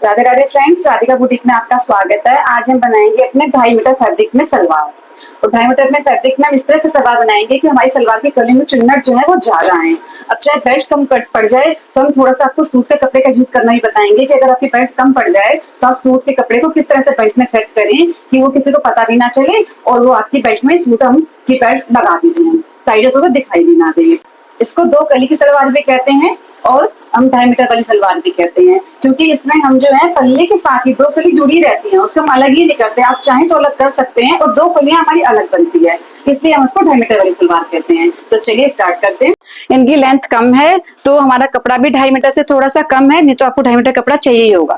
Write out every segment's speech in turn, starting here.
Radhe Radhe friends, Radhika boutique में आपका स्वागत है। आज हम बनाएंगे अपने 2.5 मीटर फैब्रिक में सलवार। और 2.5 मीटर में फैब्रिक में हम इस तरह से सलवार बनाएंगे कि हमारी सलवार की कली में चुन्नट जो है वो ज्यादा है। अब चाहे बेल्ट कम कट पड़ जाए तो हम थोड़ा सा आपको सूट के कपड़े का यूज करना ही बताएंगे कि अगर आपकी बेल्ट कम पड़ जाए तो आप सूट के कपड़े को किस तरह से बेल्ट में सेट करें कि वो किसी को पता भी ना चले और वो आपकी बेल्ट में सूट हम की बेल्ट लगा भी दें, साइडों से वो दिखाई भी ना दे। इसको 2 कली की सलवार भी कहते हैं और हम 2.5 मीटर वाली सलवार भी कहते हैं, क्योंकि इसमें हम जो है पल्ले के साथ ही 2 कली जुड़ी रहती हैं, उसको हम अलग ही नहीं करते। आप चाहें तो अलग कर सकते हैं और 2 कलियां हमारी अलग बनती है, इसलिए हम उसको 2.5 मीटर वाली सलवार कहते हैं। तो चलिए स्टार्ट करते हैं। इनकी लेंथ कम है तो हमारा कपड़ा भी 2.5 मीटर से थोड़ा सा कम है, नहीं तो आपको 2.5 मीटर कपड़ा चाहिए ही होगा।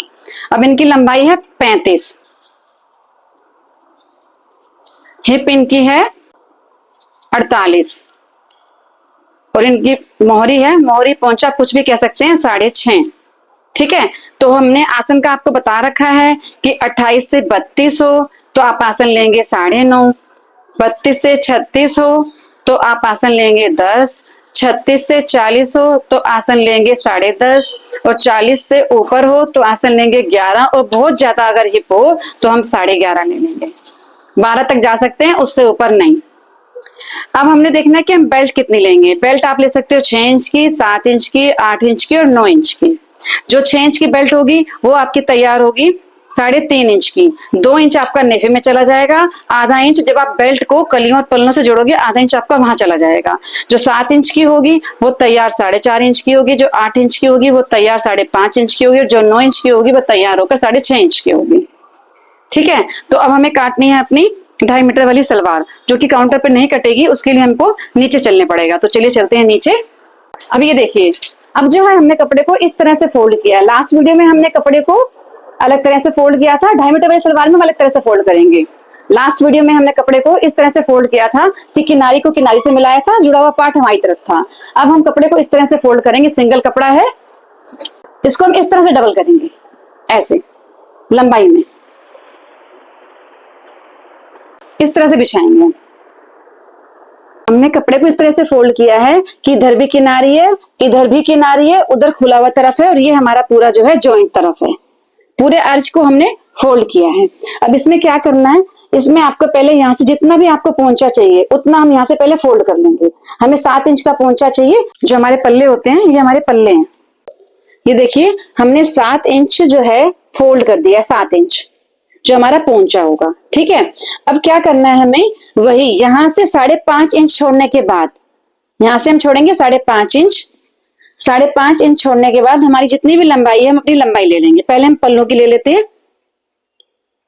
अब इनकी लंबाई है 35, हिप इनकी है 48 और इनकी मोहरी है, मोहरी पहुंचा कुछ भी कह सकते हैं, 6.5। ठीक है, तो हमने आसन का आपको बता रखा है कि 28 से 32 हो तो आप आसन लेंगे 9.5, 32 से 36 हो तो आप आसन लेंगे 10, 36 से 40 हो तो आसन लेंगे 10.5 और 40 से ऊपर हो तो आसन लेंगे 11 और बहुत ज्यादा अगर हिप हो तो हम 11.5 ले लेंगे। 12 तक जा सकते हैं, उससे ऊपर नहीं। अब हमने देखना है कि हम बेल्ट कितनी लेंगे। बेल्ट आप ले सकते हो 6 इंच की, 7 इंच की, 8 इंच की और 9 इंच की। जो 6 इंच की बेल्ट होगी वो आपकी तैयार होगी 3.5 इंच की। 2 इंच आपका नेफे में चला जाएगा, आधा इंच जब आप बेल्ट को कलियों और पल्लों से जोड़ोगे आधा इंच आपका वहां चला जाएगा। जो 7 इंच की होगी वो तैयार 4.5 इंच की होगी, जो 8 इंच की होगी वो तैयार 5.5 इंच की होगी और जो 9 इंच की होगी वो तैयार होकर 6.5 इंच की होगी। ठीक है, तो अब हमें काटनी है अपनी 2.5 मीटर वाली सलवार, जो कि काउंटर पे नहीं कटेगी, उसके लिए हमको नीचे चलने पड़ेगा। तो चलिए चलते हैं नीचे। अब ये देखिए, अब जो है हमने कपड़े को इस तरह से फोल्ड किया। लास्ट वीडियो में हमने कपड़े को अलग तरह से फोल्ड किया था, 2.5 मीटर वाली सलवार में हम अलग तरह से फोल्ड करेंगे। लास्ट वीडियो में हमने कपड़े को इस तरह से फोल्ड किया था कि किनारी को किनारी से मिलाया था, जुड़ा हुआ पार्ट हमारी तरफ था। अब हम कपड़े को इस तरह से फोल्ड करेंगे, सिंगल कपड़ा है, इसको हम इस तरह से डबल करेंगे, ऐसे लंबाई में इस तरह से बिछाएंगे। हमने कपड़े को इस तरह से फोल्ड किया है कि इधर भी किनारी है, इधर भी किनारी है, उधर खुला हुआ तरफ है और ये हमारा पूरा जो है जॉइंट तरफ है। पूरे अर्ज को हमने फोल्ड किया है। अब इसमें क्या करना है, इसमें आपको पहले यहाँ से जितना भी आपको पोंचा चाहिए उतना हम यहाँ से पहले फोल्ड कर लेंगे। हमें 7 इंच का पोंचा चाहिए, जो हमारे पल्ले होते हैं, ये हमारे पल्ले हैं। ये देखिए, हमने 7 इंच जो है फोल्ड कर दिया, 7 इंच जो हमारा पोंचा होगा। ठीक है, अब क्या करना है हमें, वही यहां से 5.5 इंच छोड़ने के बाद, यहां से हम छोड़ेंगे 5.5 इंच। 5.5 इंच छोड़ने के बाद हमारी जितनी भी लंबाई है हम अपनी लंबाई ले लेंगे। पहले हम पल्लों की ले लेते हैं।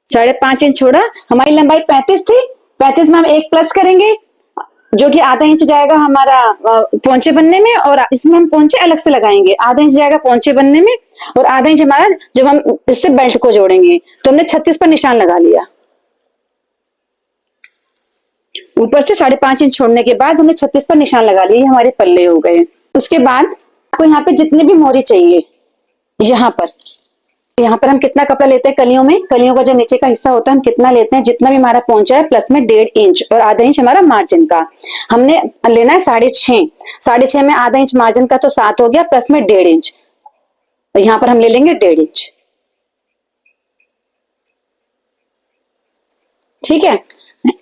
5.5 इंच छोड़ा, हमारी लंबाई 35 थी, 35 में हम 1 प्लस करेंगे, जो कि आधा इंच जाएगा हमारा पोंचे बनने में, और इसमें हम पोंचे अलग से लगाएंगे। आधा इंच जाएगा पोंचे बनने में और आधा इंच हमारा जब हम इससे बेल्ट को जोड़ेंगे। तो हमने 36 पर निशान लगा लिया। ऊपर से 5.5 इंच छोड़ने के बाद हमने 36 पर निशान लगा लिया, हमारे पल्ले हो गए। उसके बाद आपको यहाँ पे जितनी भी मोहरी चाहिए, यहाँ पर हम कितना कपड़ा लेते हैं कलियों में, कलियों का जो नीचे का हिस्सा होता है हम कितना लेते हैं, जितना भी हमारा पहुंचा है प्लस में 1.5 इंच और आधा इंच हमारा मार्जिन का हमने लेना है 6.5। 6.5 में आधा इंच मार्जिन का तो 7 हो गया, प्लस में 1.5 इंच, और यहाँ पर हम ले लेंगे 1.5 इंच। ठीक है,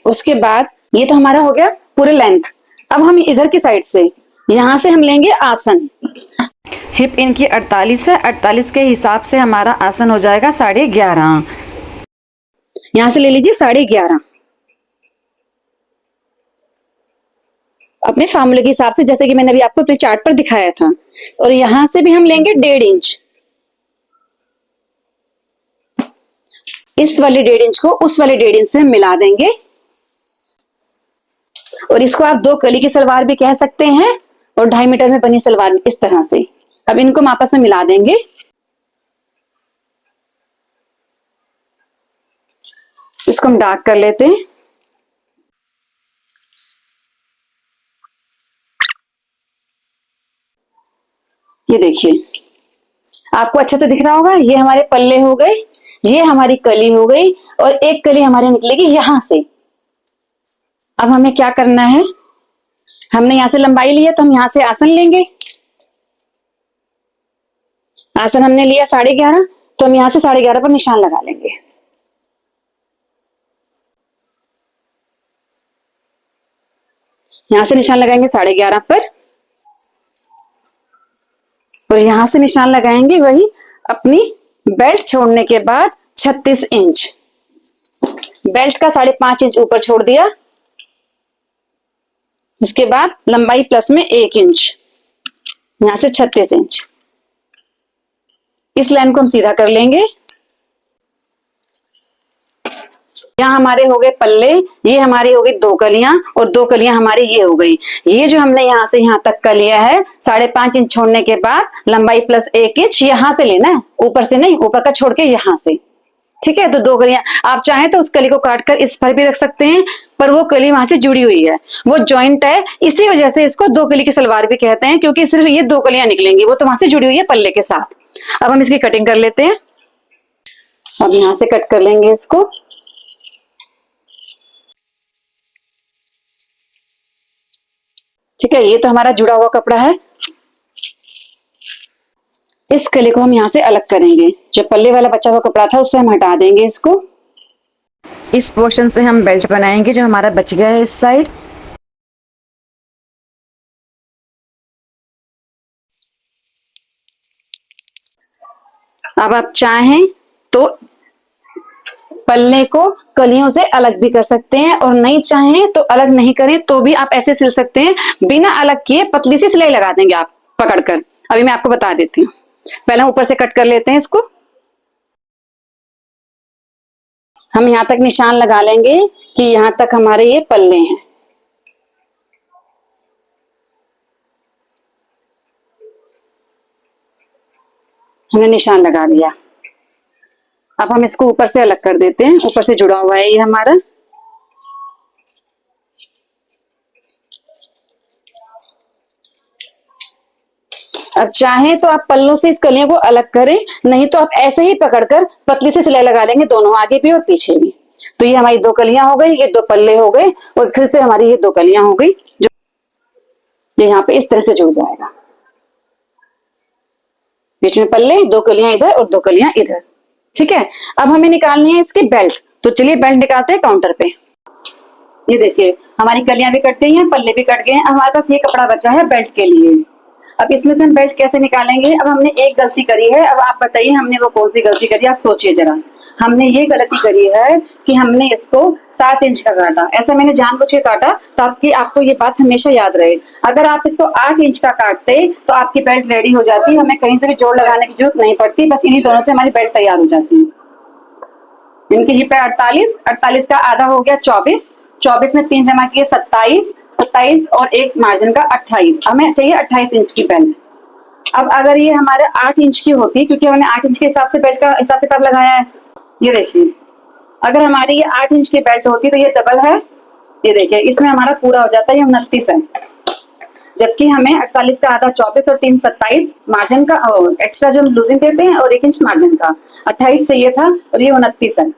उसके बाद ये तो हमारा हो गया पूरे लेंथ। अब हम इधर की साइड से यहां से हम लेंगे आसन। हिप इनकी 48 है, 48 के हिसाब से हमारा आसन हो जाएगा 11.5। यहां से ले लीजिए 11.5 अपने फार्मूले के हिसाब से, जैसे कि मैंने अभी आपको अपने चार्ट पर दिखाया था। और यहां से भी हम लेंगे 1.5 इंच। इस वाले 1.5 इंच को उस वाले 1.5 इंच से हम मिला देंगे, और इसको आप 2 कली की सलवार भी कह सकते हैं और 2.5 मीटर में बनी सलवार इस तरह से। अब इनको हम आपस में मिला देंगे। इसको हम डार्क कर लेते हैं। ये देखिए, आपको अच्छे से दिख रहा होगा, ये हमारे पल्ले हो गए, ये हमारी कली हो गई, और एक कली हमारी निकलेगी यहां से। अब हमें क्या करना है, हमने यहां से लंबाई ली है तो हम यहां से आसन लेंगे। आसन हमने लिया 11.5, तो हम यहां से 11:30 पर निशान लगा लेंगे। यहां से निशान लगाएंगे 11:30 पर, और यहां से निशान लगाएंगे वही अपनी बेल्ट छोड़ने के बाद 36 इंच। बेल्ट का 5.5 इंच ऊपर छोड़ दिया, उसके बाद लंबाई प्लस में 1 इंच, यहां से 36 इंच। इस लाइन को हम सीधा कर लेंगे। यहाँ हमारे हो गए पल्ले, ये हमारी हो गई 2 कलियां, और 2 कलियां हमारी ये हो गई। ये जो हमने यहाँ से यहाँ तक का लिया है 5.5 इंच छोड़ने के बाद लंबाई प्लस 1 इंच, यहां से लेना है, ऊपर से नहीं, ऊपर का छोड़ के यहां से। ठीक है, तो 2 कलियां, आप चाहें तो उस कली को काट कर इस पर भी रख सकते हैं, पर वो कली वहां से जुड़ी हुई है, वो जॉइंट है, इसी वजह से इसको 2 कली की सलवार भी कहते हैं, क्योंकि सिर्फ ये 2 कलियां निकलेंगी, वो तो वहां से जुड़ी हुई है पल्ले के साथ। अब हम इसकी कटिंग कर लेते हैं। अब यहां से कट कर लेंगे इसको। ठीक है, ये तो हमारा जुड़ा हुआ कपड़ा है। इस कली को हम यहाँ से अलग करेंगे, जो पल्ले वाला बचा हुआ कपड़ा था उससे हम हटा देंगे इसको। इस पोर्शन से हम बेल्ट बनाएंगे जो हमारा बच गया है इस साइड। अब आप चाहें तो पल्ले को कलियों से अलग भी कर सकते हैं, और नहीं चाहें तो अलग नहीं करें तो भी आप ऐसे सिल सकते हैं, बिना अलग किए पतली सी सिलाई लगा देंगे आप पकड़कर। अभी मैं आपको बता देती हूँ। पहले ऊपर से कट कर लेते हैं इसको। हम यहां तक निशान लगा लेंगे कि यहां तक हमारे ये पल्ले हैं। हमने निशान लगा दिया। अब हम इसको ऊपर से अलग कर देते हैं, ऊपर से जुड़ा हुआ है ये हमारा। अब चाहें तो आप पल्लों से इस कलियों को अलग करें, नहीं तो आप ऐसे ही पकड़कर पतली से सिलाई लगा लेंगे, दोनों आगे भी और पीछे भी। तो ये हमारी 2 कलियां हो गई, ये 2 पल्ले हो गए, और फिर से हमारी ये 2 कलियां हो गई, जो ये यहाँ पे इस तरह से जुड़ जाएगा। बीच में पल्ले, 2 कलियां इधर और 2 कलियां इधर। ठीक है, अब हमें निकालनी है इसकी बेल्ट, तो चलिए बेल्ट निकालते हैं काउंटर पे। ये देखिए, हमारी कलियां भी कट गई हैं, पल्ले भी कट गए हैं, हमारे पास ये कपड़ा बचा है बेल्ट के लिए। अब इसमें से हम बेल्ट कैसे निकालेंगे? अब हमने एक गलती करी है, अब आप बताइए हमने वो कौन सी गलती करी, आप सोचिए जरा। हमने ये गलती करी है कि हमने इसको 7 इंच का काटा। ऐसा मैंने जानबूझ के काटा ताकि आपको ये बात हमेशा याद रहे। अगर आप इसको 8 इंच का काटते तो आपकी बेल्ट रेडी हो जाती, हमें कहीं से भी जोड़ लगाने की जरूरत नहीं पड़ती, बस इन्हीं दोनों से हमारी बेल्ट तैयार हो जाती है। इनकी हिप है 48, 48 का आधा हो गया 24, 24 में 3 जमा किए 27, 27 और एक मार्जिन का 28, हमें चाहिए 28 इंच की बेल्ट। अब अगर ये हमारे 8 इंच की होती, क्योंकि हमने 8 इंच के हिसाब से बेल्ट का हिसाब किताब लगाया है, ये देखिए, अगर हमारी ये 8 इंच की बेल्ट होती तो ये डबल है, ये देखिए इसमें हमारा पूरा हो जाता है, ये 29 है, जबकि हमें 48 का आधा 24 और 3 27 मार्जिन का एक्स्ट्रा जो हम लूजिंग देते हैं, और 1 इंच मार्जिन का 28 चाहिए था, और ये 29 है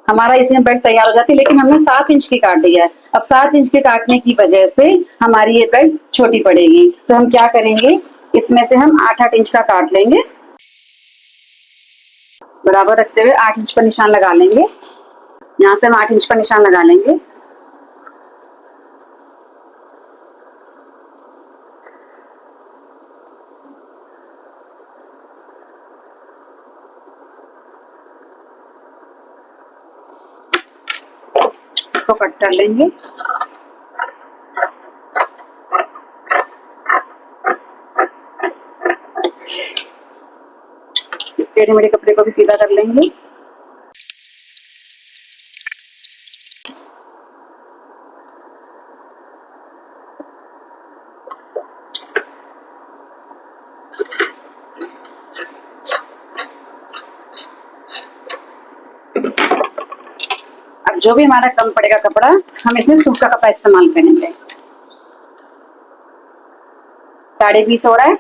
हमारा, इसमें बेल्ट तैयार हो जाती, लेकिन हमने 7 इंच की काट दिया है। अब 7 इंच के काटने की वजह से हमारी ये बेल्ट छोटी पड़ेगी, तो हम क्या करेंगे, इसमें से हम 8-8 इंच का काट लेंगे, बराबर रखते हुए 8 इंच पर निशान लगा लेंगे। यहाँ से हम 8 इंच पर निशान लगा लेंगे। इसको कट कर लेंगे। टेढ़े मेढ़े कपड़े को भी सीधा कर लेंगे। अब जो भी हमारा कम पड़ेगा कपड़ा, हम इसमें सूट का कपड़ा इस्तेमाल करेंगे। 20.5 हो रहा है,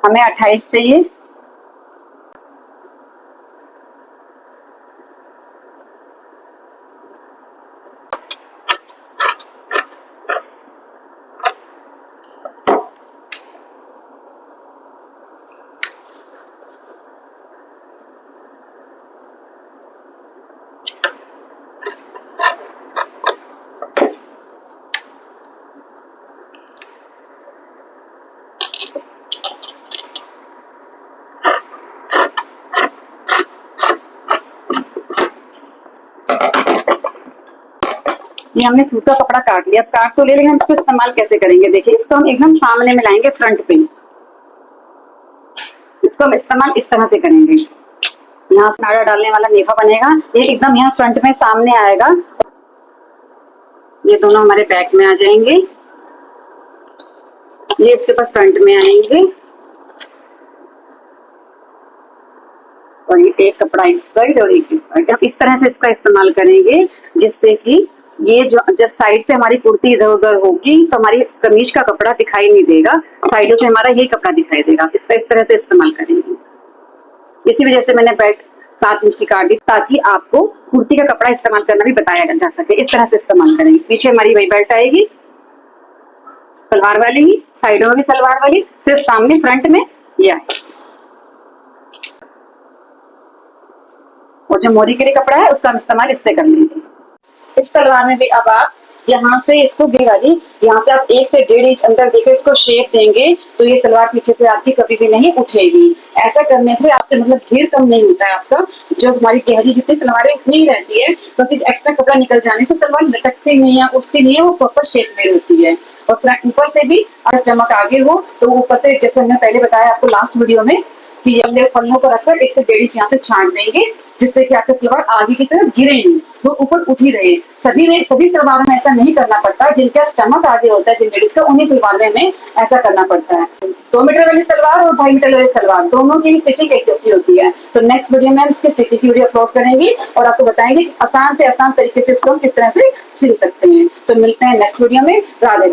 हमें 28 चाहिए, ये हमने सूट का कपड़ा काट लिया, अब काट तो ले, लेकिन हम इसको इस्तेमाल कैसे करेंगे? देखिए, इसको हम एकदम सामने में लाएंगे, फ्रंट पे। इसको हम इस्तेमाल इस तरह से करेंगे, यहाँ से नाड़ा डालने वाला नेफा बनेगा, ये एकदम यहाँ फ्रंट में सामने आएगा। ये दोनों हमारे बैक में आ जाएंगे, ये इसके ऊपर फ्रंट में आएंगे, और ये एक कपड़ा इस साइड और एक इस साइड। हम इस तरह से इसका इस्तेमाल करेंगे, जिससे कि ये जो जब साइड से हमारी कुर्ती इधर उधर होगी तो हमारी कमीज का कपड़ा दिखाई नहीं देगा, साइडों से हमारा ये कपड़ा दिखाई देगा। इसका इस तरह से इस्तेमाल करेंगे। इसी वजह से मैंने बेल्ट 7 इंच की काट दी, ताकि आपको कुर्ती का कपड़ा इस्तेमाल करना भी बताया जा सके। इस तरह से इस्तेमाल करेंगे। पीछे हमारी वही बेल्ट आएगी, सलवार वाली ही, साइडों में भी सलवार वाली, सिर्फ सामने फ्रंट में ये आए। और जो मोरी के लिए कपड़ा है उसका हम इस्तेमाल इससे कर लेंगे। इस सलवार में भी अब आप यहाँ से इसको गी वाली, यहाँ से आप 1 से 1.5 इंच अंदर देकर इसको शेप देंगे तो ये सलवार पीछे से आपकी कभी भी नहीं उठेगी। ऐसा करने से आपके मतलब घेर कम नहीं होता है आपका। जो हमारी गहरी जितनी सलवारें उतनी ही रहती है, तो फिर एक्स्ट्रा कपड़ा निकल जाने से सलवार लटकती नहीं है, उठती नहीं है, वो प्रॉपर शेप में होती है। और ऊपर से भी अगर चमक आगे हो तो ऊपर से, जैसे हमने पहले बताया आपको लास्ट वीडियो में, कि ये पन्नों को रखकर 1 से 1.5 इंच यहाँ से छांट देंगे, जिससे कि आपका सलवार आगे की तरफ गिरे नहीं, वो ऊपर उठी रहे। सभी सलवारों में ऐसा नहीं करना पड़ता, जिनका स्टमक आगे होता है जिन लेडीज का, उन्हीं सलवार में ऐसा करना पड़ता है। 2 मीटर वाली सलवार और 2.5 मीटर वाली सलवार दोनों की स्टिचिंग एक जैसी होती है। तो नेक्स्ट वीडियो में हम इसकी स्टिचिंग की वीडियो अपलोड करेंगे और आपको बताएंगे कि आसान से आसान तरीके से इसको हम किस तरह से सिल सकते हैं। तो मिलते हैं नेक्स्ट वीडियो में। राधे।